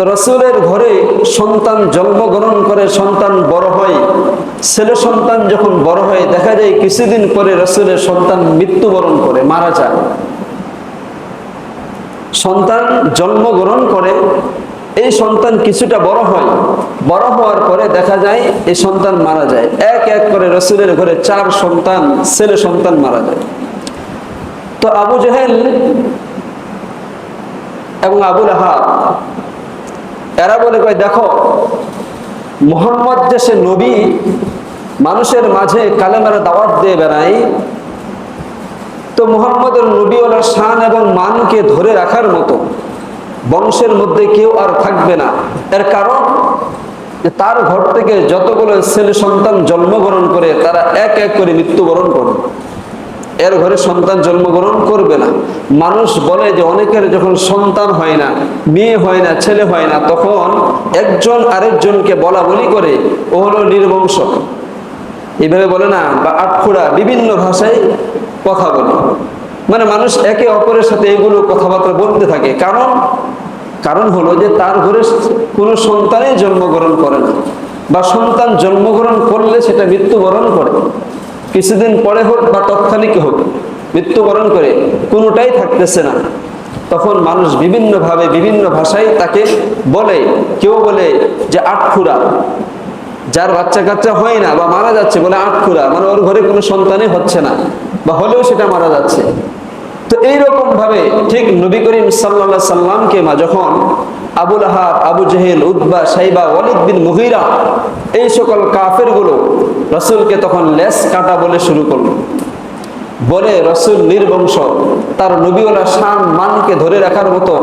তো রাসূলের ঘরে সন্তান জন্মগ্রহণ করে, সন্তান বড় হয়, ছেলে সন্তান যখন বড় হয় দেখা যায় কিছুদিন পরে রাসূলের সন্তান মৃত্যুবরণ করে, মারা যায়। সন্তান জন্মগ্রহণ করে, এই সন্তান কিছুটা বড় হয়, বড় হওয়ার পরে দেখা যায় এই সন্তান মারা যায়। এক এক করে রাসূলের ঘরে 4 সন্তান, ছেলে সন্তান মারা যায়। তো আবু জেহেল এবং আবু লাহাব এরা বলে, কয় দেখো মুহাম্মদ যে সে নবী, মানুষের মাঝে কালেমার দাওয়াত দিয়ে বেড়ায়, তো মুহাম্মদের নবীওয়ালার শান এবং মানকে ধরে রাখার মতো বংশের মধ্যে কেউ আর থাকবে না। এর কারণ যে তার ঘর থেকে যতগুলো ছেলে সন্তান জন্মগ্রহণ করে তারা এক এক করে মৃত্যুবরণ করবে, এর ঘরে সন্তান জন্মগ্রহণ করবে না। মানুষ বলে যে অনেকের যখন সন্তান হয় না, মেয়ে হয় না, ছেলে হয় না, তখন একজন আরেকজনকে বলা বলি করে ও হলো নির্বংশ, এইভাবে বলে না, বা আটখোড়া, বিভিন্ন ভাষায় কথা বলে। মানে মানুষ একে অপরের সাথে এগুলো কথাবার্তা বলতে থাকে। কারণ হলো যে তার ঘরে কোনো সন্তানই জন্মগ্রহণ করে না, বা সন্তান জন্মগ্রহণ করলে সেটা মৃত্যুবরণ করে, কিছুদিন পরে হোক বা তৎক্ষণিক হোক মৃত্যুবরণ করে, কোনোটাই থাকতেছে না। তখন মানুষ বিভিন্নভাবে বিভিন্ন ভাষায় তাকে বলে। কেউ বলে যে আটখুরা, যার বাচ্চা কাচ্চা হয় না বা মারা যাচ্ছে বলে আটখুরা, মানে ওর ঘরে কোনো সন্তানই হচ্ছে না, বা হলেও সেটা মারা যাচ্ছে। তো এইরকম ভাবে ঠিক নবী করিম সাল্লাল্লাহু আলাইহি সাল্লামকে যখন আবু লাহাব, আবু জেহেল, উতবা, শাইবা, ওয়ালিদ বিন মুগীরা এই সকল কাফেরগুলো রাসূলকে তখন লেস কাটা বলে শুরু করলো, বলে রাসূল নির্বংশ, তার নবীওয়ালা শান মানকে ধরে রাখার মতো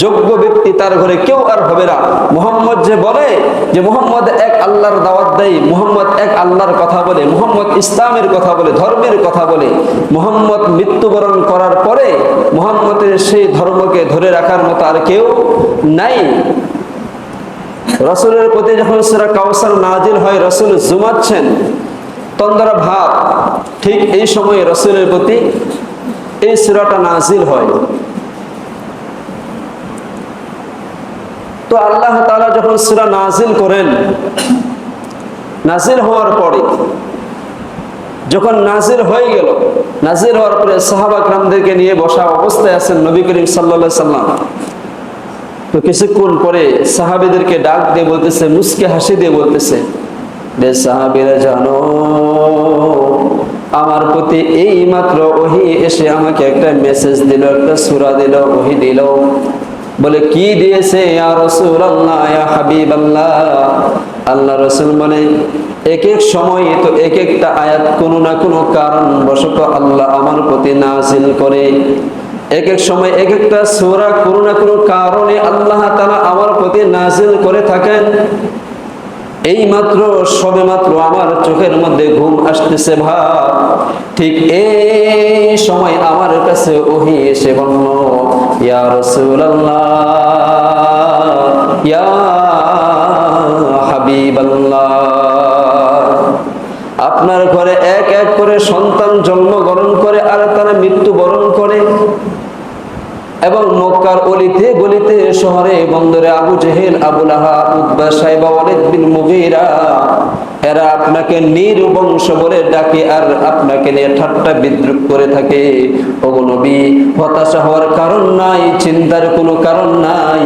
যোগ্য ব্যক্তি তার ঘরে কেউ আর হবে না। মুহাম্মদ যে বলে যে মুহাম্মদ এক আল্লাহর দাওয়াত দেয়, মুহাম্মদ এক আল্লাহর কথা বলে, মুহাম্মদ ইসলামের কথা বলে, ধর্মের কথা বলে, মুহাম্মদ মৃত্যুবরণ করার পরে মুহাম্মদের সেই ধর্মকে ধরে রাখার মতো আর কেউ নাই। রাসূলের প্রতি যখন সূরা কাউসার নাজিল হয়, রাসূল জুমাচ্ছেন, তন্দ্রা ভাব, ঠিক এই সময়ে রাসূলের প্রতি এই সূরাটা নাজিল হয়। তো আল্লাহ তাআলা যখন সূরা নাজিল করেন, নাজিল হওয়ার পরে যখন নাজিল হয়ে গেল, নাজিল হওয়ার পরে সাহাবা کرامদেরকে নিয়ে বসা অবস্থায় আছেন নবী করিম সাল্লাল্লাহু আলাইহি সাল্লাম। তো কিছুক্ষণ পরে সাহাবীদেরকে ডাক দিয়ে বলতেছে, মুস্কে হাসি দিয়ে বলতেছে, রে সাহাবীরা জানো, আমার প্রতি এই মাত্র ওহী এসে আমাকে একটা মেসেজ দিল, একটা সূরা দিল, ওহী দিল। বলে কি দিয়েছে? ইয়া রাসূলুল্লাহ, ইয়া হাবিবাল্লাহ। আল্লাহ রাসূল বলে এক এক সময় তো এক একটা আয়াত কোনো না কোনো কারণ বশত আল্লাহ আমার প্রতি নাযিল করে, এক এক সময় এক একটা সূরা কোনো না কোনো কারণে আল্লাহ তাআলা আমার প্রতি নাযিল করে থাকেন। এই মাত্র সবে মাত্র আমার চোখের মধ্যে ঘুম আসতেছে ভাব, ঠিক এই সময় আমার কাছে ওহী এসে বলল, ইয়া রাসূলুল্লাহ, ইয়া হাবিবাল্লাহ, আপনার ঘরে এক এক করে সন্তান জন্মগ্রহণ করে আর তারা মৃত্যুবরণ করে, এবং মক্কার অলিতে গলিতে, শহরে বন্দরে আবু জেহেল, আবু লাহাব, উতবা, শাইবা, ওয়ালিদ বিন মুগীরা এরা আপনাকে নির্বংশ বলে ডাকে আর আপনাকে নিয়ে ঠাট্টা বিদ্রুপ করে থাকে। ওগো নবী, হতাশা হওয়ার কারণ নাই, চিন্তার কোনো কারণ নাই।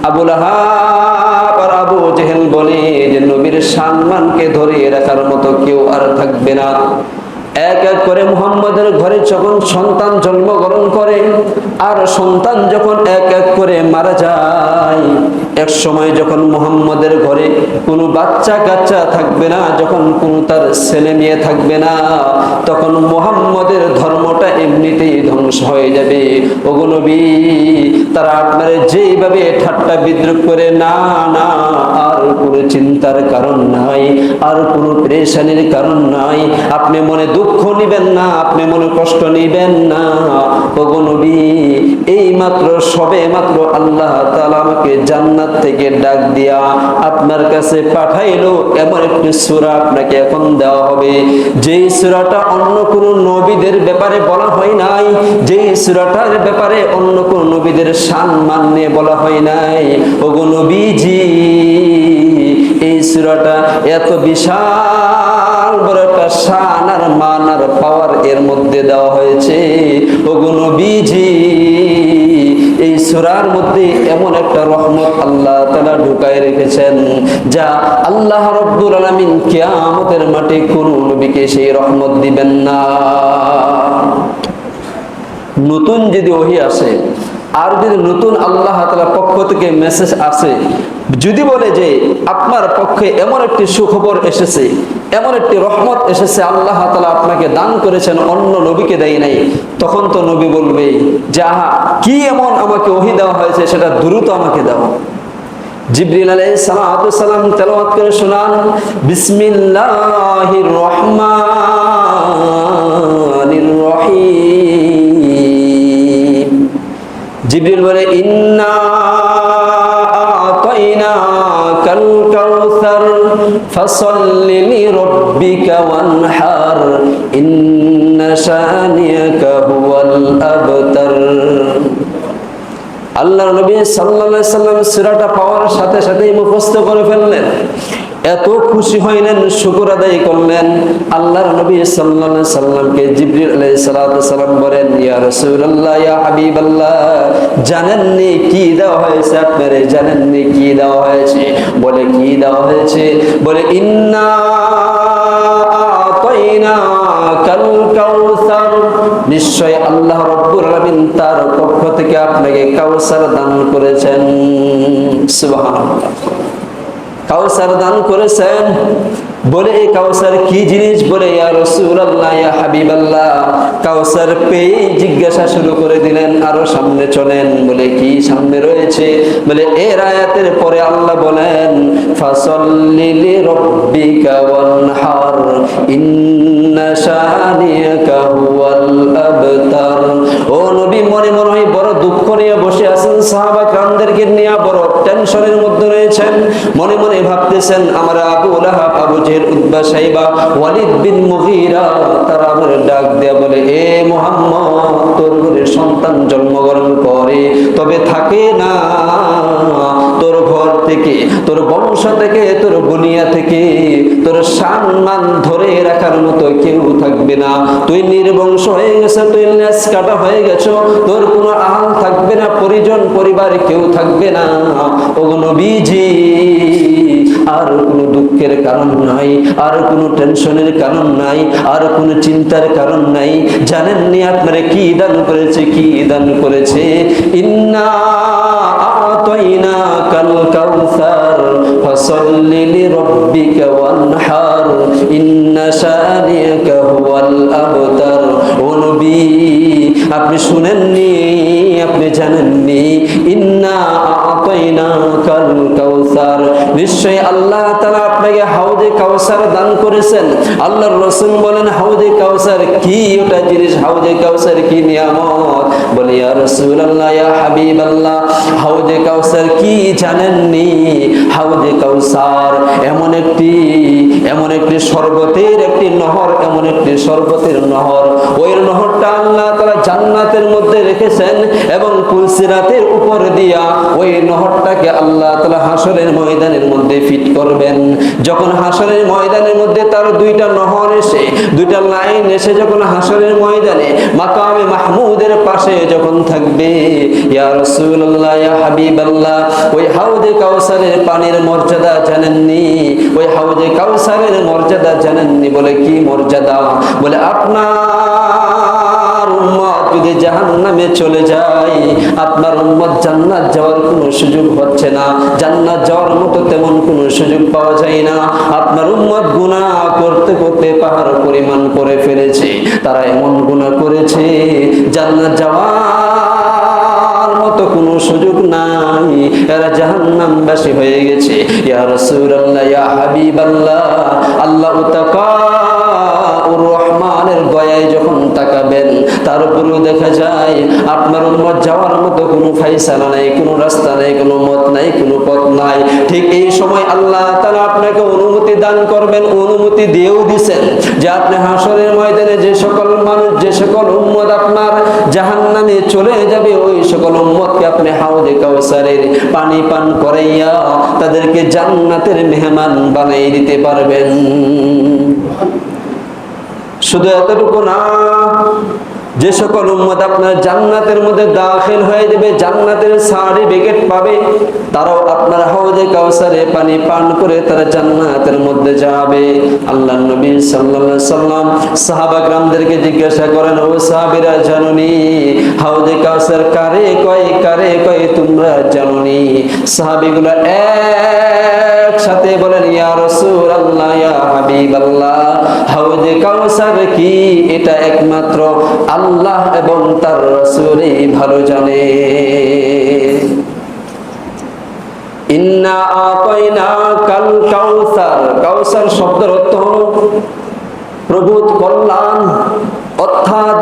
আবু লাহাব আর আবু জেহেল বলে যে নবীর সম্মানকে ধরে রাখার মতো কেউ আর থাকবে না। এক এক করে মুহাম্মদের ঘরে যখন সন্তান জন্মগ্রহণ করে আর সন্তান যখন এক এক করে মারা যায়, এক সময় যখন মুহাম্মদের ঘরে কোনো বাচ্চা কাচ্চা থাকবে না, যখন কোনো তার ছেলে মেয়ে থাকবে না, তখন মুহাম্মদের ধর্মটা এমনিতেই ধ্বংস হয়ে যাবে। ওগো নবী, তারা আপনার যেইভাবে ঠাট্টা বিদ্রুপ করে, না না, আর কোনো চিন্তার কারণ নাই, আর কোনো পেরেশানির কারণ নাই, আপনি মনে দুঃখ নিবেন না, আপনি মনে কষ্ট নিবেন না। ওগো নবী, এই মাত্র সবে মাত্র আল্লাহ তাআলা আমাকে জান্নাত জান্নাত থেকে ডাক দিয়া আপনার কাছে পাঠাইলো, এমন একটি সূরা আপনাকে এখন দেওয়া হবে, যেই সূরাটা অন্য কোন নবীদের ব্যাপারে বলা হয় নাই, যেই সূরাটার ব্যাপারে অন্য কোন নবীদের সম্মান নিয়ে বলা হয় নাই। ওগো নবীজি, এই সূরাটা এত বিশাল বড় একটা শান আর মান আর পাওয়ার এর মধ্যে দেওয়া হয়েছে। ওগো নবীজি, এই সূরার মধ্যে এমন একটা রহমত আল্লাহ তাআলা ঢুকায় রেখেছেন, যা আল্লাহ রাব্বুল আলামিন কিয়ামতের মাঠে কোন নবীকে সেই রহমত দিবেন না। নতুন যদি ওহী আসে, আর যদি নতুন আল্লাহ তাআলার পক্ষ থেকে মেসেজ আসে, যদি বলে যে আপনার পক্ষে এমন একটি সুখবর এসেছে, এমন একটি রহমত এসেছে, আল্লাহ তাআলা আপনাকে দান করেছেন, অন্য নবীকে দেয় নাই, তখন তো নবী বলবে যে আহা, কি এমন আমাকে ওহী দেওয়া হয়েছে, সেটা দ্রুত আমাকে দাও। জিবরিল আলাইহিস সালাম তেলাওয়াত করে শোনান, বিসমিল্লাহির রহমানির রহিম। জিবরিল বলে, ইন্না আতাইনাকাল কাউসার ফাসাল্লি লিরাব্বিকা ওয়ানহার ইন্না শানিয়াকা হুয়াল আবতার। আল্লাহর নবী সাল্লাল্লাহু আলাইহি সাল্লাম সূরাটা পাওয়ার সাথে সাথেই মুখস্থ করে ফেললেন, এত খুশি হইলেন, শুকর আদায় করলেন। আল্লাহর নবী সাল্লাল্লাহু আলাইহি সাল্লামকে জিবরিল আলাইহিস সালাম বলেন, ইয়া রাসূলুল্লাহ, ইয়া হাবিবাল্লাহ, জানেননি কি দেওয়া হয়েছে আপনারে? জানেননি কি দেওয়া হয়েছে? বলে, কি দেওয়া হয়েছে? বলে, ইন্না আতাইনাকাল কাউসার, নিশ্চয় আল্লাহ রাব্বুল আলামিন তার পক্ষ থেকে আপনাকে কাউসার দান করেছেন। সুবহানাল্লাহ, কাউসার দান করেছেন। বলে, এই কাউসার কি জিনিস? বলে, ইয়া রাসূলুল্লাহ, ইয়া হাবিবাল্লাহ, কাউসার পেয়ে জিজ্ঞাসা শুরু করে দিলেন, আরো সামনে চলেন। বলে, কি সামনে রয়েছে? বলে, এর আয়াতের পরে আল্লাহ বলেন, ফাসাল্লি লিরাব্বিকা ওয়ানহার ইন্না শানিয়াকা হুয়াল আবতার। ও নবী, মনে মনে হয় বড় দুঃখ নিয়ে বসে আছেন, সাহাবা کرامদেরকে নিয়ে বড় টেনশনের মধ্যে রয়েছেন, মনে মনে ভাবতেছেন, আমার আবু লাহাব, আবু জেহেল, উতবা, শাইবা, ওয়ালিদ বিন মুগীরা, তারা আমার ডাক দেয়া বলে, এ মুহাম্মদ, তোর ঘরে সন্তান জন্মগ্রহণ করে, তবে থাকে না, তোর ঘর থেকে, তোর বংশ থেকে, তোর বুনিয়া থেকে তোর সম্মান ধরে রাখার মতো কেউ থাকবে না। তুই নির্বংশ হয়ে গেছে, তুই লেজ কাটা হয়ে গেছো, তোর কোনো আহাল থাকবে না, পরিজন পরিবার কেউ থাকবে না। ওগো নবীজি, আর কোনো দুঃখের কারণ নাই, আর কোনো টেনশনের কারণ নাই, আর কোনো চিন্তার কারণ নাই। জানেননি আপনারে কি দান করেছে? কি দান করেছে? ইন্না আতাইনাকাল কাউসার ফাসাল্লি লিরাব্বিকা ওয়ানহার ইন্না শানিয়াকা হুয়াল আবতার। ও নবী, আপনি শুনেননি, আপনি জানেননি, ইন্না আতাইনাকাল কাউসার, নিশ্চয় আল্লাহ তাআলা আপনাকে হাউজে কাউসার দান করেছেন। আল্লাহর রাসূল বলেন, হাউজে কাউসার কি? ওটা জিনিস, হাউজে কাউসার কি নিয়ামত? বলে, ইয়া রাসূলুল্লাহ, ইয়া হাবিবাল্লাহ, হাউজে কাউসার কি জানেননি? হাউজে কাউসার এমন একটি শরবতের একটি নহর, এমন একটি শরবতের নহর। ওই নহরটা আল্লাহ তাআলা জান্নাতের মধ্যে রেখেছেন এবং পুলসিরাতের উপর দিয়া ওই নহরটাকে আল্লাহ তাআলা হাসরের ময়দানের মধ্যে ফিট করবেন। যখন হাসরের ময়দানের মধ্যে তার দুইটা নহর এসে, দুইটা লাইন এসে যখন হাসরের ময়দানে মাকামে মাহমুদের পাশে যখন থাকবে, ইয়া রাসূলুল্লাহ, ইয়া হাবিবাল্লাহ, ওই হাউজে কাউসারের পানির মর্যাদা জানেননি? ওই হাউজে কাউসারের মর্যাদা জানেননি? বলে, কি মর্যাদা? বলে, আপনার উম্মত যদি জাহান্নামে চলে যায়, আপনার উম্মত জান্নাত যাওয়ার কোনো সুযোগ হচ্ছে না, জান্নাত যাওয়ার মতো তেমন কোনো সুযোগ পাওয়া যায় না। আপনার উম্মত গুনাহ করতে করতে পাহাড় পরিমাণ করে ফেলেছে, তারা এমন গুনাহ করেছে, জান্নাত যাওয়ার মতো কোনো সুযোগ নাই, এরা জাহান্নামবাসী হয়ে গেছে। ইয়া রাসূলুল্লাহ, ইয়া হাবিবাল্লাহ, আল্লাহ তাআলার রহমানের দয়ায় যখন তাকাবেন, তার উপরেও দেখা যায় আপনার উম্মত যাওয়ার মতো কোনো ফায়সালা নাই, কোনো রাস্তা নাই, কোনো মত নাই, কোনো পথ আল্লাহ তাআলা আপনাকে অনুমতি দান করবেন, অনুমতি দিয়েও দিবেন যে আপনি হাসরের ময়দানে যে সকল মানুষ, যে সকল উম্মত আপনার জাহান্নামে চলে যাবে, ওই সকল উম্মতকে আপনি হাউজে কাউসারের পানি পান করাইয়া তাদেরকে জান্নাতের মেহমান বানিয়ে দিতে পারবেন। শুধু এতটুকু না, যে সকল উম্মত আপনার জান্নাতের মধ্যে দাখিল হয়ে যাবে, জান্নাতের সার্টিফিকেট পাবে, তারাও আপনার হাউজে কাউসারে পানি পান করে তারা জান্নাতের মধ্যে যাবে। আল্লাহর নবী সাল্লাল্লাহু আলাইহি সাল্লাম সাহাবা کرامদেরকে জিজ্ঞাসা করেন, ও সাহাবীরা জানোনি হাউজে কাউসার কারে কয়, কারে কয় তোমরা জানোনি? সাহাবীগুলো একসাথে বলেন, ইয়া রাসূলুল্লাহ, ইয়া হাবিবাল্লাহ, হাউজে কাউসার কি এটা একমাত্র আল্লাহ এবং তার রাসূলই ভালো জানে। ইন্না আতাইনাকাল কাউসার, কাউসার শব্দের অর্থ হলো প্রভুর কল্যাণ, অর্থাৎ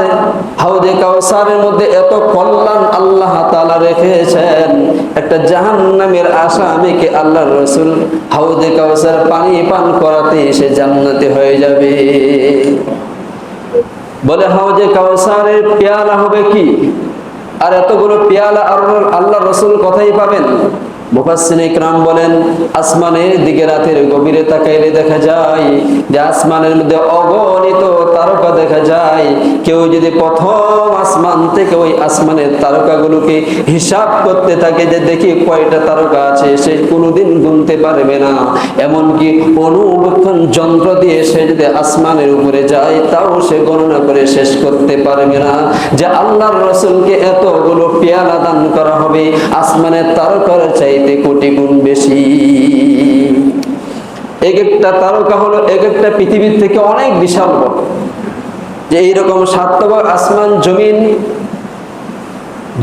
হাউজে কাউসারের মধ্যে এত কল্যাণ আল্লাহ তাআলা রেখেছেন, একটা জাহান্নামের আসামিকে আল্লাহর রাসূল হাউজে কাউসার পানি পান করাতে সে জান্নাতি হয়ে যাবে। বলে হাউজে কাউসারের পেয়ালা হবে কি, আর এতগুলো পেয়ালা আল্লাহর রাসূল কোথায় পাবেন? মুফাসসিরিনে কিরাম বলেন, আসমানের দিকে রাতের গভীরে তাকাইলে দেখা যায় যে আসমানের মধ্যে অগণিত তারকা দেখা যায়। কেউ যদি প্রথম আসমান থেকে ওই আসমানের তারকাগুলোকে হিসাব করতে থাকে যে দেখি কয়টা তারকা আছে, সে কোনোদিন গুনতে পারবে না। এমনকি অনুবীক্ষণ যন্ত্র দিয়ে সে যদি আসমানের উপরে যায়, তাও সে গণনা করে শেষ করতে পারবে না যে আল্লাহর রাসূলকে এতগুলো পেয়ালা দান করা হবে আসমানের তারকার চাইতে কোটি গুণ বেশি। এক একটা তারকা হলো এক একটা পৃথিবীর থেকে অনেক বিশাল বড়। যে এইরকম সাতভাগ আসমান জমিন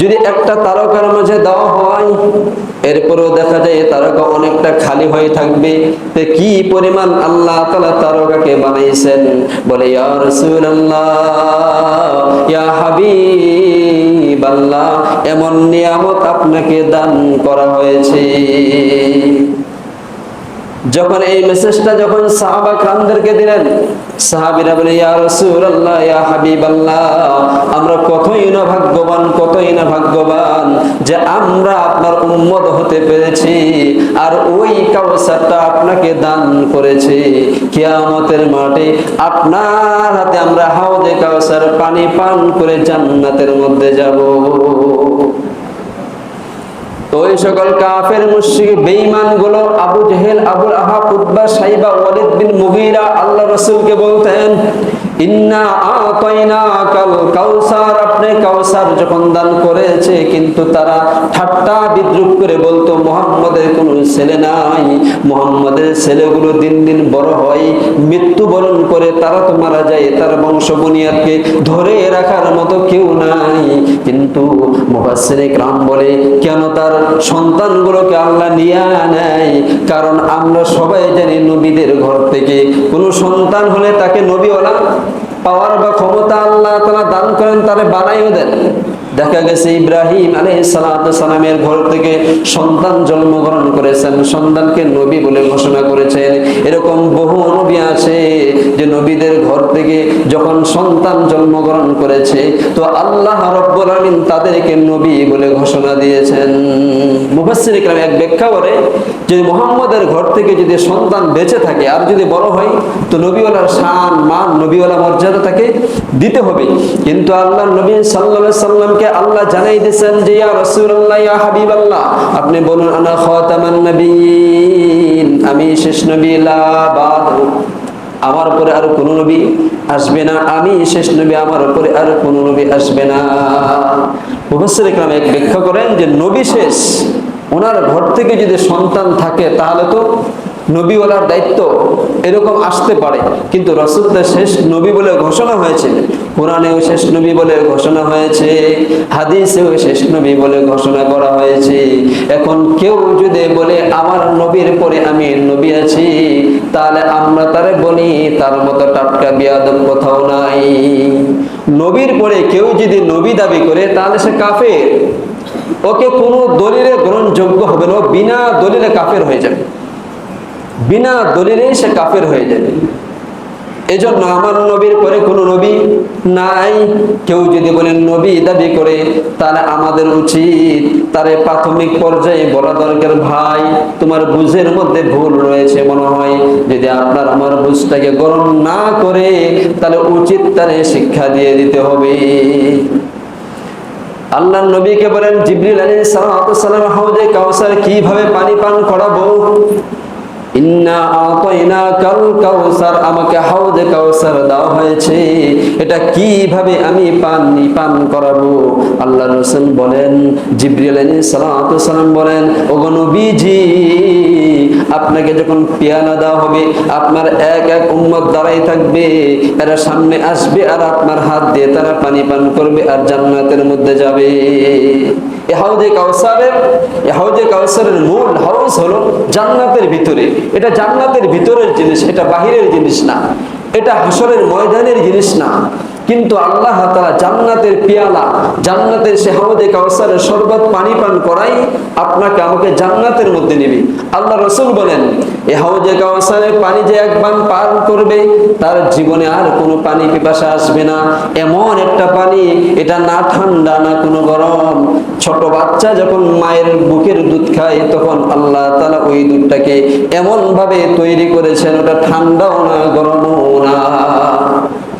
যদি একটা তারকার মাঝে দেওয়া হয়, এরপরেও দেখা যায় এই তারকা অনেকটা খালি হয়ে থাকবে। তো কি পরিমাণ আল্লাহ তাআলা তারকাকে বানাইছেন! বলে, ইয়া রাসূলুল্লাহ, ইয়া হাবিবাল্লাহ, এমন নিয়ামত আপনাকে দান করা হয়েছে। যখন এই মেসেজটা যখন সাহাবা کرامদেরকে দিলেন, সাহাবীরা বলে, ইয়া রাসূলুল্লাহ, ইয়া হাবিবাল্লাহ, আমরা কতই না ভাগ্যবান, কতই না ভাগ্যবান যে আমরা আপনার উম্মত হতে পেরেছি, আর ওই কাউসারটা আপনাকে দান করেছে। কিয়ামতের মাঠে আপনার হাতে আমরা হাউজে কাউসার পানি পান করে জান্নাতের মধ্যে যাব। তো ওই সকল কাফের মুশরিক বেঈমান গুলো আবু জেহেল, আবুল আহাব, উতবা, সাইবা, ওয়ালিদ বিন মুগীরা আল্লাহ রাসূলকে বলতেন, ইন্না আতাইনাকাল কাউসার, আপনি কাউসার যখন দান করেছে, কিন্তু তারা ঠাট্টা বিদ্রুপ করে বলতো মুহাম্মদের কোনো ছেলে নাই, মুহাম্মদের ছেলেগুলো দিন দিন বড় হয়, মৃত্যুবরণ করে, তারা তো মারা যায়, তার বংশ বুনিয়াদকে ধরে রাখার মতো কেউ নাই। কিন্তু মুফাসসিরিনে কিরাম বলে, কেন তার সন্তানগুলোকে আল্লাহ নিয়ে নেয়? কারণ আমরা সবাই জানি নবীদের ঘর থেকে কোনো সন্তান হলে তাকে নবীওয়ালা পাওয়ার বা ক্ষমতা আল্লাহ তাআলা দান করেন, তারে বানাইও দেন। দেখা গেছে ইব্রাহিম আলাইহিস সালামের ঘর থেকে সন্তান জন্মগ্রহণ করেছেন, সন্তানকে নবী বলে ঘোষণা করেছেন। এরকম বহু নবী আছে যে নবীদের ঘর থেকে যখন সন্তান জন্মগ্রহণ করেছে, তো আল্লাহ রাব্বুল আলামিন তাদেরকে নবী বলে ঘোষণা দিয়েছেন। মুফাসসিরিনে কিরাম এক ব্যাখ্যা করে যে মুহাম্মদের ঘর থেকে যদি সন্তান বেঁচে থাকে আর যদি বড় হয়, তো নবীওয়ালার শান, মান, নবীওয়ালা মর্যাদা তাকে দিতে হবে। কিন্তু আল্লাহ নবী সাল্লাল্লাহু আলাইহি সাল্লামকে আল্লাহ জানাই দিয়েছেন যে, ইয়া রাসূলুল্লাহ, ইয়া হাবিবাল্লাহ, আপনি বলুন, আনা খাতামান নবিয়্যিন, আমি শেষ নবী, লা বাদ, আমার পরে আর কোন নবী আসবে না, আমি শেষ নবী, আমার পরে আর কোন নবী আসবে না। মুফাসসিরিনে কিরাম এক ব্যাখ্যা করেন যে নবী শেষ, ওনার ঘর থেকে যদি সন্তান থাকে তাহলে তো নবীওয়ালার দায়িত্ব এরকম আসতে পারে, কিন্তু রাসূলদের শেষ নবী বলে ঘোষণা হয়েছে, কোরআনেও শেষ নবী বলে ঘোষণা হয়েছে, হাদিসেও শেষ নবী বলে ঘোষণা করা হয়েছে। এখন কেউ যদি বলে আমার নবীর পরে আমি নবী আছি, তাহলে আমরা তারে বলি তার মতো টাটকা বিয়াদব কোথাও নাই। নবীর পরে কেউ যদি নবী দাবি করে তাহলে সে কাফের, ওকে কোনো দলিলে গ্রহণযোগ্য হবে না, বিনা দলিলে কাফের হয়ে যাবে। বিনা দলিলে সে কাফের হয়ে যাবে। এজন্য আমার নবীর পরে কোনো নবী নাই। কেউ যদি বলেন নবী দাবি করে, তাহলে আমাদের উচিত তারে প্রাথমিক পর্যায়ে বলা দরকার, ভাই তোমার বুঝের মধ্যে ভুল রয়েছে মনে হয়। যদি আপনার আমার বুঝটাকে গ্রহণ না করে, তাহলে উচিত তারে শিক্ষা দিয়ে দিতে হবে। আল্লাহর নবীকে বলেন, জিবরিল আলাইহিস সালাম হাউজে কাউসার কিভাবে পানি পান করাবো? ইন্না আতাইনাকাল কাউসার, আমাকে হাউজে কাউসার দেওয়া হয়েছে, এটা কিভাবে আমি পান করাবো? আল্লাহর রাসূল বলেন, জিবরিল আলাইহিস সালাম বলেন, ওগো নবীজি, আপনাকে যখন পেয়ালা দেওয়া হবে, আপনার এক এক উম্মত দাঁড়াই থাকবে, এরা সামনে আসবে আর আপনার হাত দিয়ে তারা পানি পান করবে আর জান্নাতের মধ্যে যাবে। এই হাউজে কাউসারের মূল হাউস হলো জান্নাতের ভিতরে। এটা জান্নাতের ভিতরের জিনিস, এটা বাহিরের জিনিস না, এটা হাসরের ময়দানের জিনিস না। কিন্তু আল্লাহ তাআলা জান্নাতের পেয়ালা, জান্নাতের সে হাউজে কাউসারের শরবত পানি পান করাই আপনাকে আমাকে জান্নাতের মধ্যে নেবে। আল্লাহ রাসূল বলেন, এই হাউজে কাউসারের পানি যে একবার পান করবে, তার জীবনে আর কোনো পানি পিপাসা আসবে না। এমন একটা পানি, এটা না ঠান্ডা না কোনো গরম। ছোট বাচ্চা যখন মায়ের বুকের দুধ খায়, তখন আল্লাহ তাআলা ওই দুধটাকে এমন ভাবে তৈরি করেছেন, ওটা ঠান্ডাও না গরমও না।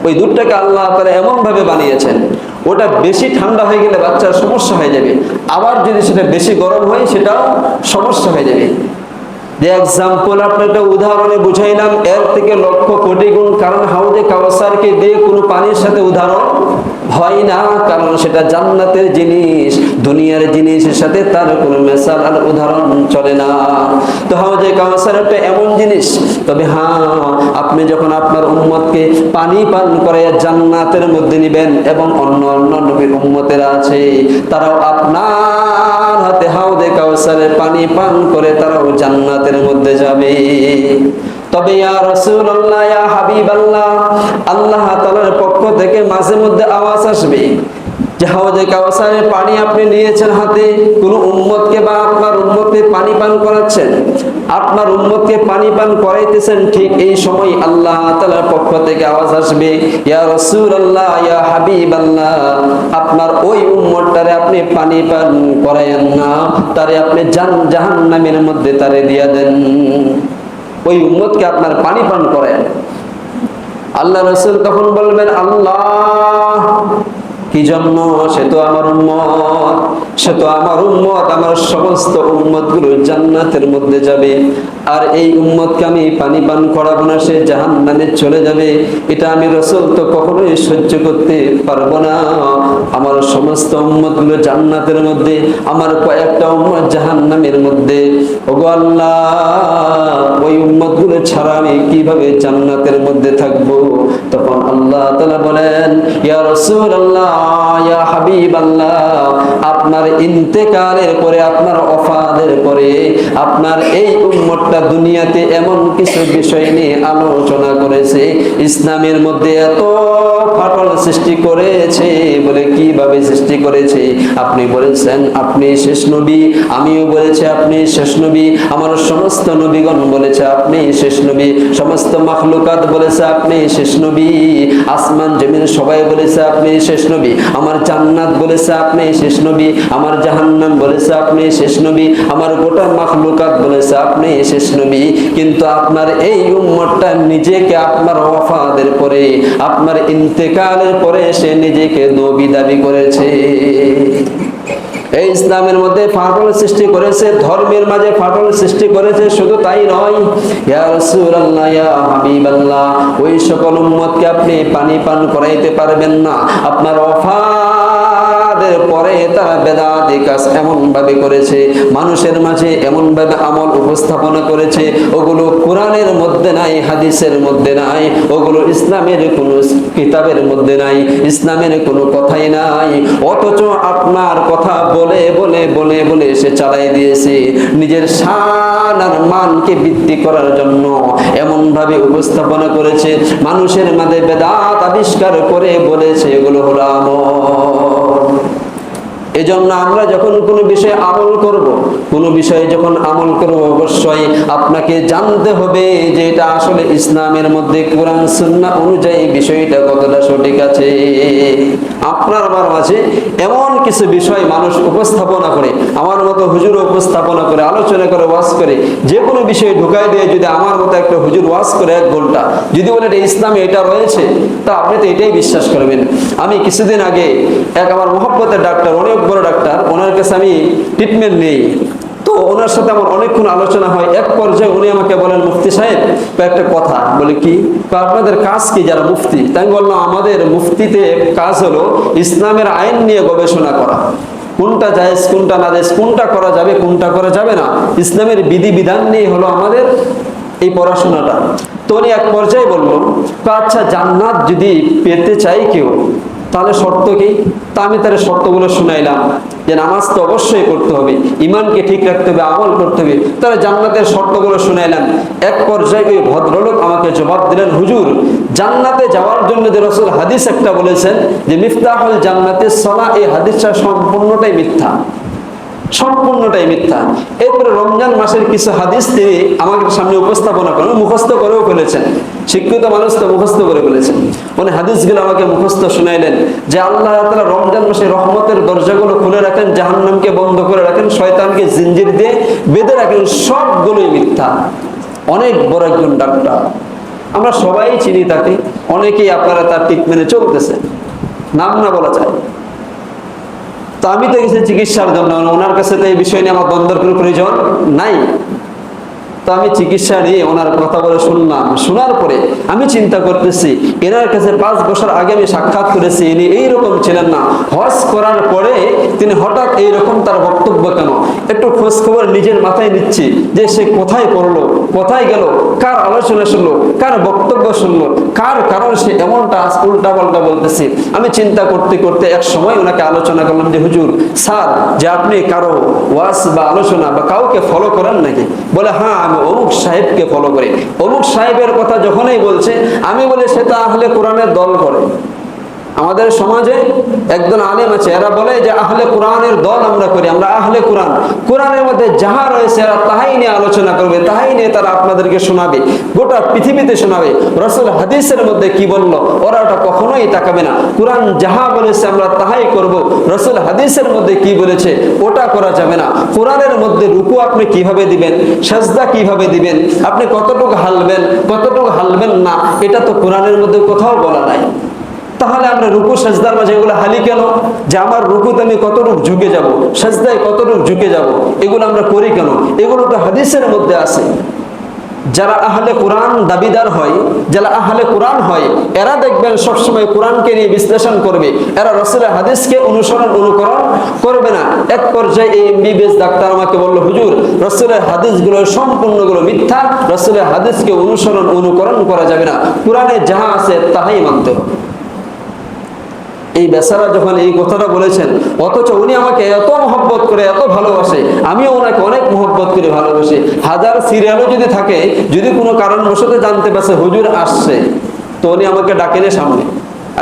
ওই দুধটাকে আল্লাহ তাআলা এমন ভাবে বানিয়েছেন, ওটা বেশি ঠান্ডা হয়ে গেলে বাচ্চার সমস্যা হয়ে যাবে, আবার যদি সেটা বেশি গরম হয় সেটাও সমস্যা হয়ে যাবে। যে এক্সাম্পল আপনার একটা উদাহরণে বুঝাইলাম, এর থেকে লক্ষ কোটি গুণ, কারণ হাউজে কাউসারকে দিয়ে কোনো পানির সাথে উদাহরণ হয় না, কারণ সেটা জান্নাতের জিনিস, দুনিয়ার জিনিসের সাথে তার কোনো মেসাল আর উদাহরণ চলে না। তো হাউজে কাউসার একটা এমন জিনিস। তবে হ্যাঁ, আপনি যখন আপনার উম্মতকে পানি পান করে জান্নাতের মধ্যে নিবেন, এবং অন্য নবীর উম্মতেরা আছে, তারাও আপনার হাতে হাউজে কাউসারের পানি পান করে তারাও জান্নাতের মধ্যে যাবে। তবে ইয়া রাসূলুল্লাহ, ইয়া হাবিবাল্লাহ, আল্লাহ তাআলার পক্ষ থেকে মাঝে মধ্যে আওয়াজ আসবে যে হাউজে কাউসারের পানি আপনি নিয়েছেন হাতে, কোন উম্মতকে বা আপনার উম্মতকে পানি পান করাচ্ছেন, আপনার উম্মতকে পানি পান করাইতেছেন। ঠিক এই সময় আল্লাহ তাআলার পক্ষ থেকে আওয়াজ আসবে, ইয়া রাসূলুল্লাহ, ইয়া হাবিবাল্লাহ, আপনার ওই উম্মতটারে আপনি পানি পান করায়েন না, তারে আপনি জাহান্নামের মধ্যে তারে দিয়া দেন। ওই উম্মতকে আপনার পানি পান করেন। আল্লাহ রাসূল তখন বলবেন, আল্লাহ কি জন্য? সে তো আমার উম্মত, সে তো আমার উম্মত, আমার সমস্ত উম্মতগুলো জান্নাতের মধ্যে যাবে, আর এই উম্মতকে আমি পানি পান করাবো না, সে জাহান্নামে চলে যাবে। এটা আমি রাসূল তো কখনোই সহ্য করতে পারবো না। আমার সমস্ত উম্মতগুলো জান্নাতের মধ্যে, আমার কয়েকটা উম্মত জাহান্নামের মধ্যে। ওগো আল্লাহ, ওই উম্মতগুলো ছাড়া আমি কিভাবে জান্নাতের মধ্যে থাকবো? তখন আল্লাহ তাআলা বলেন, ইয়া রাসূলুল্লাহ, ইয়া হাবিবাল্লাহ, আপনার ইন্তেকালের পরে, আপনার ওফাতের পরে, আপনার এই উম্মতটা দুনিয়াতে এমন কিছু বিষয় নিয়ে আলোচনা করেছে, ইসলামের মধ্যে এত ফাটল সৃষ্টি করেছে। বলে কিভাবে সৃষ্টি করেছে? আপনি বলেছেন আপনি শেষ নবী, আমিও বলেছি আপনি শেষ নবী, আমার সমস্ত নবীগণ বলেছে আপনি শেষ নবী, সমস্ত মাখলুকাত বলেছে আপনি শেষ নবী, আসমান জমিন সবাই বলেছে আপনি শেষ নবী, আমার জান্নাত বলেছে আপনি শেষ নবী, আমার জাহান্নাম বলেছে আপনি শেষ নবী, আমার গোটা মাখলুকাত বলেছে আপনি শেষ নবী। কিন্তু আপনার এই উম্মতটা নিজেকে আপনার ওয়াফাতের পরে, আপনার ইন্তেকালের পরে সে নিজেকে নবী দাবি করেছে। এই ইসলামের মধ্যে ফাটল সৃষ্টি করেছে, ধর্মের মাঝে ফাটল সৃষ্টি করেছে। শুধু তাই নয়, ইয়া রাসূলুল্লাহ, ইয়া হাবিবাল্লাহ, ওই সকল উম্মতকে আপনি পানি পান করাইতে পারবেন না। আপনার ওফাতের পরে তারা বেদাতি কাজ এমন ভাবে করেছে, মানুষের মাঝে এমন ভাবে আমল উপস্থাপনা করেছে, ওগুলো কোরআনের মধ্যে নাই, হাদিসের মধ্যে নাই, ওগুলো ইসলামের কোনো কিতাবের মধ্যে নাই, ইসলামের কোনো কথাই নাই। অথচ আপনার কথা বলে বলে বলে বলে সে চালাই দিয়েছে, নিজের শান আর মানকে বৃদ্ধি করার জন্য এমন ভাবে উপস্থাপনা করেছে, মানুষের মাঝে বেদাত আবিষ্কার করে বলেছে এগুলো হলো আমল। এজন্য আমরা যখন কোনো বিষয়ে আমল করব, কোনো বিষয়ে যখন আমল করব, অবশ্যই আপনাকে জানতে হবে যে এটা আসলে ইসলামের মধ্যে কোরআন সুন্নাহ অনুযায়ী বিষয়টা কতটা সঠিক আছে। আপনার আমার মাঝে এমন কিছু বিষয় মানুষ উপস্থাপনা করে, আমার মতো হুজুর উপস্থাপনা করে, আলোচনা করে, ওয়াজ করে, যে কোনো বিষয়ে ঢুকাই দিয়ে যদি আমার মতো একটা হুজুর ওয়াজ করে 1 ঘন্টা, যদি বলে এটা ইসলামে এটা রয়েছে, তা আপনি তো এটাই বিশ্বাস করবেন। আমি কিছুদিন আগে এক আমার মহব্বতের ডাক্তার, অনেক বড় ডাক্তার, ওনার কাছে আমি ট্রিটমেন্ট নেই, তো ওনার সাথে আমার অনেকক্ষণ আলোচনা হয়। এক পর্যায়ে উনি আমাকে বলেন, মুফতি সাহেব একটা কথা। বলে কি? আপনাদের কাজ কি যারা মুফতি? তাই আমি বললাম, আমাদের মুফতিতে কাজ হলো ইসলামের আইন নিয়ে গবেষণা করা, কোনটা জায়েজ, কোনটা না জায়েজ, কোনটা করা যাবে, কোনটা করা যাবে না, ইসলামের বিধি বিধান নিয়ে হলো আমাদের এই পড়াশোনাটা। তো উনি এক পর্যায়ে বললো, আচ্ছা জান্নাত যদি পেতে চাই কেউ, তাহলে শর্ত কি? তা আমি তার শর্তগুলো শুনাইলাম, যে নামাজ তো অবশ্যই করতে হবে, ইমানকে ঠিক রাখতে হবে, আমল করতে হবে, তারা জান্নাতের শর্তগুলো শুনাইলাম। এক পর্যায়ে ওই ভদ্রলোক আমাকে জবাব দিলেন, হুজুর জান্নাতে যাওয়ার জন্য যে রাসূল হাদিস একটা বলেছেন যে মিফতাহুল জান্নাতিস সালাহ, এই হাদিসটা সম্পূর্ণটাই মিথ্যা, সম্পূর্ণটাই মিথ্যা। এরপরে রমজান মাসের কিছু হাদিস তিনি আমাদের সামনে উপস্থাপনা করেন, মুখস্থ করেও ফেলেছেন, শিক্ষিত মানুষ তো মুখস্থ করে ফেলেছেন। উনি হাদিসগুলো আমাকে মুখস্থ শুনাইলেন যে আল্লাহ তাআলা রমজান মাসে রহমতের দরজাগুলো খুলে রাখেন, জাহান্নামকে বন্ধ করে রাখেন, শয়তানকে জিঞ্জির দিয়ে বেঁধে রাখেন, সবগুলোই মিথ্যা। অনেক বড় একজন ডাক্তার, আমরা সবাই চিনি তাকে, অনেকেই আপনারা তার ট্রিটমেন্টে চলতেছে, নাম না বলা যায়। তো আমি তো গেছি চিকিৎসার জন্য, ওনার কাছে তো এই বিষয় নিয়ে আমার দ্বন্দ্বের কোনো প্রয়োজন নাই। তো আমি চিকিৎসা নিয়ে ওনার কথা বলে শুনলাম, শোনার পরে আমি চিন্তা করতেছি, এনার কাছে 5 বছর আগে আমি সাক্ষাৎ করেছি, ইনি এইরকম ছিলেন না, হজ করার পরে তিনি হঠাৎ এইরকম, তার বক্তব্য কেন? একটু খোঁজ খবর নিজের মাথায় নিচ্ছি যে সে কোথায় পড়লো, কোথায় গেল, কার আলোচনা শুনলো, কার বক্তব্য শুনলো, কার কারণ সে এমনটা উল্টা পাল্টা বলতেছি। আমি চিন্তা করতে করতে এক সময় ওনাকে আলোচনা করলাম যে হুজুর স্যার, যে আপনি কারো ওয়াজ বা আলোচনা বা কাউকে ফলো করেন নাকি? বলে হ্যাঁ, আমি অমুক সাহেবকে ফলো করি। অমুক সাহেবের কথা যখনই বলছে, আমি বলি সে তো আহলে কোরআনের দল করে। আমাদের সমাজে একজন আলেম আছে, এরা বলে যে আহলে কোরআনের দল আমরা করি, আমরা আহলে কোরআন, কোরআনের মধ্যে যাহা রয়েছে এরা তাহাই নিয়ে আলোচনা করবে, তাহাই নিয়ে তারা আপনাদেরকে শোনাবে, গোটা পৃথিবীতে শোনাবে। রাসূল হাদিসের মধ্যে কি বললো ওরা ওটা কখনোই তাকাবে না। কোরআন যাহা বলেছে আমরা তাহাই করব, রাসূল হাদিসের মধ্যে কি বলেছে ওটা করা যাবে না। কোরআনের মধ্যে রুকু আপনি কিভাবে দিবেন, সাজদা কিভাবে দিবেন, আপনি কতটুকু হালবেন, কতটুকু হালবেন না, এটা তো কোরআনের মধ্যে কোথাও বলা নাই। তাহলে আমরা রুকু সাজদার মাঝে এগুলো হালি কেন? যে আমার রুকুতে আমি কতটুকু ঝুঁকে যাব, সাজদায় কতটুকু ঝুঁকে যাব, এগুলো আমরা করি কেন? এগুলো তো হাদিসের মধ্যে আছে। যারা আহলে কোরআন দাবিদার হয়, যারা আহলে কোরআন হয়, এরা দেখবেন সবসময় কোরআনকে নিয়ে বিশ্লেষণ করবে, এরা রাসূলের হাদিসকে অনুকরণ করবে না। এক পর্যায়ে এই এমবিবিএস ডাক্তার আমাকে বলল, হুজুর রাসূলের হাদিসগুলো সম্পূর্ণগুলো মিথ্যা, রাসূলের হাদিসকে অনুকরণ করা যাবে না, কোরআনে যাহা আছে তাহাই মানতে হবে। এই বেচারা যখন এই কথাটা বলেছেন, অথচ উনি আমাকে এত মহব্বত করে, এত ভালোবাসে, আমিও ওনাকে অনেক মহব্বত করে ভালোবাসি। হাজার সিরিয়ালও যদি থাকে, যদি কোনো কারণবশত জানতে পারছে হুজুর আসছে, তো উনি আমাকে ডাকেনে সামনে,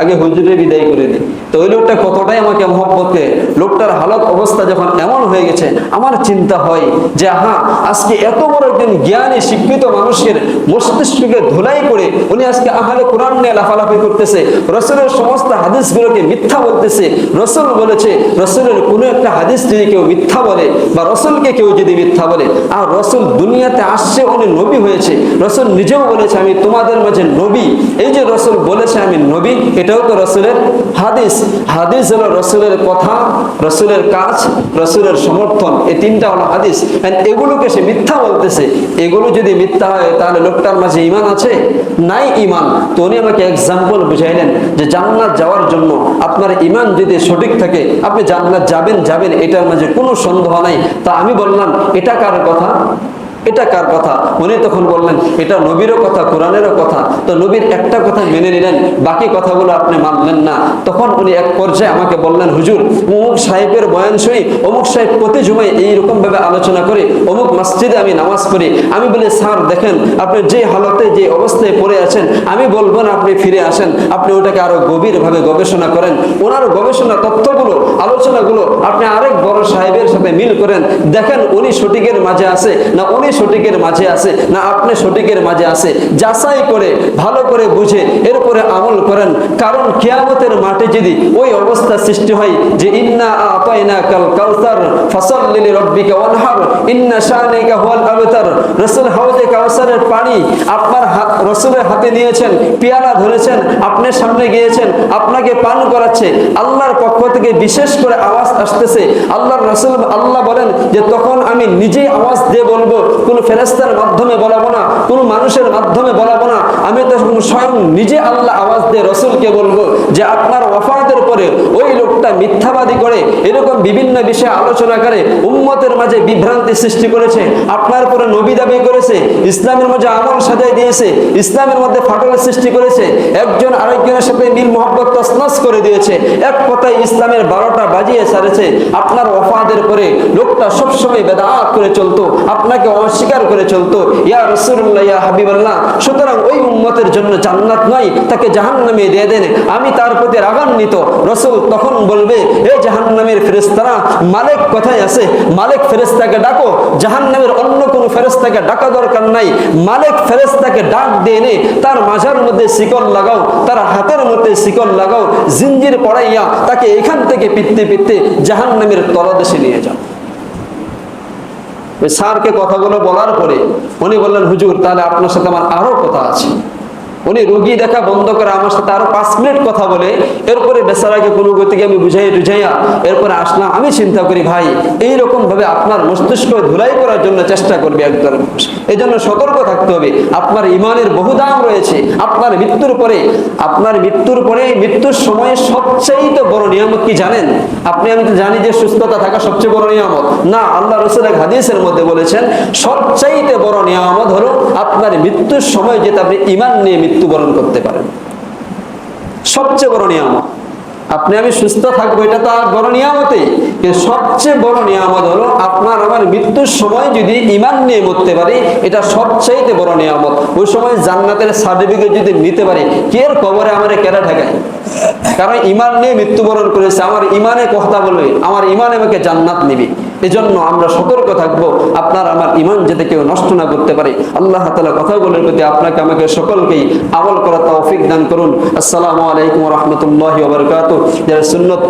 আগে হুজুরে বিদায় করে দিই। তো ওই লোকটা কতটাই আমাকে মহব্বত করে, লোকটার হালত অবস্থা যখন এমন হয়ে গেছে, আমার চিন্তা হয় যে হ্যাঁ, আজকে এত বড় একজন জ্ঞানী শিক্ষিত মানুষের মস্তিষ্ককে ধুলাই করে উনি আজকে আহলে কোরআন নিয়ে লাফালাফি করতেছে, রাসূলের সমস্ত হাদিসগুলোকে মিথ্যা বলতেছে। রাসূল বলেছে, রাসূলের কোনো একটা হাদিস যদি কেউ মিথ্যা বলে বা রাসূলকে কেউ যদি মিথ্যা বলে, আর রাসূল দুনিয়াতে আসছে, উনি নবী হয়েছে, রাসূল নিজেও বলেছে আমি তোমাদের মাঝে নবী। এই যে রাসূল বলেছে আমি নবী, এটাও তো রাসূলের হাদিস। হাদিস হলো রাসূলের কথা, রাসূলের কাজ, রাসূলের সমর্থন, এই তিনটা হলো হাদিস। এগুলোকে সে মিথ্যা বলতেছে। এগুলো যদি মিথ্যা হয় তাহলে লোকটার মাঝে ঈমান আছে? নাই ঈমান। তো উনি আমাকে এক্সাম্পল বুঝাইলেন যে জান্নাত যাওয়ার জন্য আপনার ঈমান যদি সঠিক থাকে, আপনি জান্নাত যাবেন, এটার মাঝে কোনো সন্দেহ নাই। তা আমি বললাম এটা কার কথা? এটা কার কথা? উনি তখন বললেন এটা নবীরও কথা, কোরআনেরও কথা। তো নবীর একটা কথা মেনে নিলেন, বাকি কথাগুলো আপনি মানলেন না। তখন উনি এক পর্যায়ে আমাকে বললেন, হুজুর অমুক সাহেবের বয়ান শুনি, অমুক সাহেব প্রতি জুমায় এইরকম ভাবে আলোচনা করে, অমুক মসজিদে আমি নামাজ পড়ি। আমি বলি স্যার দেখেন আপনি যে হালতে যে অবস্থায় পড়ে আছেন, আমি বলবো না আপনি ফিরে আসেন, আপনি ওটাকে আরো গভীরভাবে গবেষণা করেন। ওনার গবেষণা তথ্যগুলো, আলোচনাগুলো আপনি আরেক বড় সাহেবের সাথে মিল করেন, দেখেন উনি সঠিকের মাঝে আছে না উনি সঠিকের মাঝে আছে না আপনি সঠিকের মাঝে আছে, যাচাই করে ভালো করে বুঝে এরপরে আমল করেন। কারণ কিয়ামতের মাঠে যদি ওই অবস্থা সৃষ্টি হয় যে ইন্না আতাইনাকাল কাউসার ফাসাল্লি লিরাব্বিকা ওয়ানহার ইন্না শানিকা হুয়াল আবতার, রাসূল হাউজে কাউসারের পানি আপনার রাসূলের হাতে নিয়েছেন, পেয়ালা ধরেছেন, আপনার সামনে গিয়েছেন, আপনাকে পান করাচ্ছে, আল্লাহর পক্ষ থেকে বিশেষ করে আওয়াজ আসতেছে। আল্লাহর রাসূল আল্লাহ বলেন যে তখন আমি নিজেই আওয়াজ দিয়ে বলবো, কোন ফেরেশতার মাধ্যমে বলাবো না, কোন মানুষের মাধ্যমে বলাবো না, আমি তখন স্বয়ং নিজে আল্লাহ আওয়াজ দিয়ে রাসূলকে বলবো যে আপনার ওয়াফাতের পরে ওই লোকটা মিথ্যাবাদী করে এরকম বিভিন্ন বিষয়ে আলোচনা করে উম্মতের মাঝে বিভ্রান্তি সৃষ্টি করেছে, আপনার পরে নবী দাবি করেছে, ইসলামের মাঝে আমল সাজাই দিয়েছে, ইসলামের মধ্যে ফাটল সৃষ্টি করেছে, একজন আরেকজনের সাথে মিল মহব্বত তছনছ করে দিয়েছে, এক কথায় ইসলামের 12টা বাজিয়ে ছাড়েছে। আপনার ওয়াফাতের পরে লোকটা সবসময় বেদাত করে চলতো, আপনাকে অস্বীকার করে চলতো, ইয়া রাসূলুল্লাহ ইয়া হাবিবাল্লাহ, সুতরাং ওই উম্মতের জন্য জান্নাত নয়, তাকে জাহান্নামে দিয়ে দেন, আমি তার প্রতি রাগান্বিত। রাসূল তখন বলবে, এই জাহান্নামের ফেরেশতারা মালিক কোথায় আছে? মালিক ফেরেশতাকে ডাকো, জাহান্নামের অন্য কোন ফেরেশতাকে ডাকা দরকার নাই, মালিক ফেরেশতাকে ডাক দিয়ে এনে তার মাজার মধ্যে শিকল লাগাও, তার হাতের মধ্যে শিকল লাগাও, জিঞ্জির পড়াইয়া তাকে এখান থেকে পিটতে পিটতে জাহান্নামের তলদেশে নিয়ে যাও। ওই স্যারকে কথাগুলো বলার পরে উনি বললেন, হুজুর তাহলে আপনার সাথে আমার আরো কথা আছে। উনি রোগী দেখা বন্ধ করে আমার সাথে আরো 5 মিনিট কথা বলে এরপরে বেচারাকে কোনো গতিকে আমি বুঝাইয়া এরপরে আসলাম। আমি চিন্তা করি ভাই এইরকম ভাবে আপনার মস্তিষ্ক ধুলাই করার জন্য চেষ্টা করবে একদল মানুষ, এই জন্য সতর্ক থাকতে হবে। আপনার ইমানের বহু দাম রয়েছে। আপনার মৃত্যুর পরে মৃত্যুর সময় সবচেয়ে বড় নিয়ামত কি জানেন? আমি তো জানি যে সুস্থতা থাকা সবচেয়ে বড় নিয়ামত না, আল্লাহ রাসূল এক হাদিসের মধ্যে বলেছেন সবচেয়ে বড় নিয়ামত হলো আপনার মৃত্যুর সময় যেটা আপনি ঈমান নিয়ে মৃত্যুবরণ করতে পারেন, সবচেয়ে বড় নিয়ামত। আমি সুস্থ থাকবো এটা তো আর বড় নিয়ামতই, কিন্তু সবচেয়ে বড় নিয়ামত হলো আপনার আমার মৃত্যুর সময় যদি ঈমান নিয়ে মরতে পারি, এটা সবচেয়ে বড় নিয়ামত। ওই সময় জান্নাতের সার্টিফিকেট যদি নিতে পারি, কে কবরে আমারে কেরা ঠেকায়? কারণ ঈমান নিয়ে মৃত্যুবরণ করেছে, আমার ঈমানে কথা বলবে, আমার ঈমান আমাকে জান্নাত নিবে। এজন্য আমরা সতর্ক থাকবো, আপনার আমার ঈমান যাতে কেউ নষ্ট না করতে পারে। আল্লাহ তাআলা কথাগুলোর প্রতি আপনাকে আমাকে সকলকেই আমল করার তৌফিক দান করুন। আসসালামু আলাইকুম ওয়া রাহমাতুল্লাহি ওয়া বারাকাতুহু। যারা সুন্নাত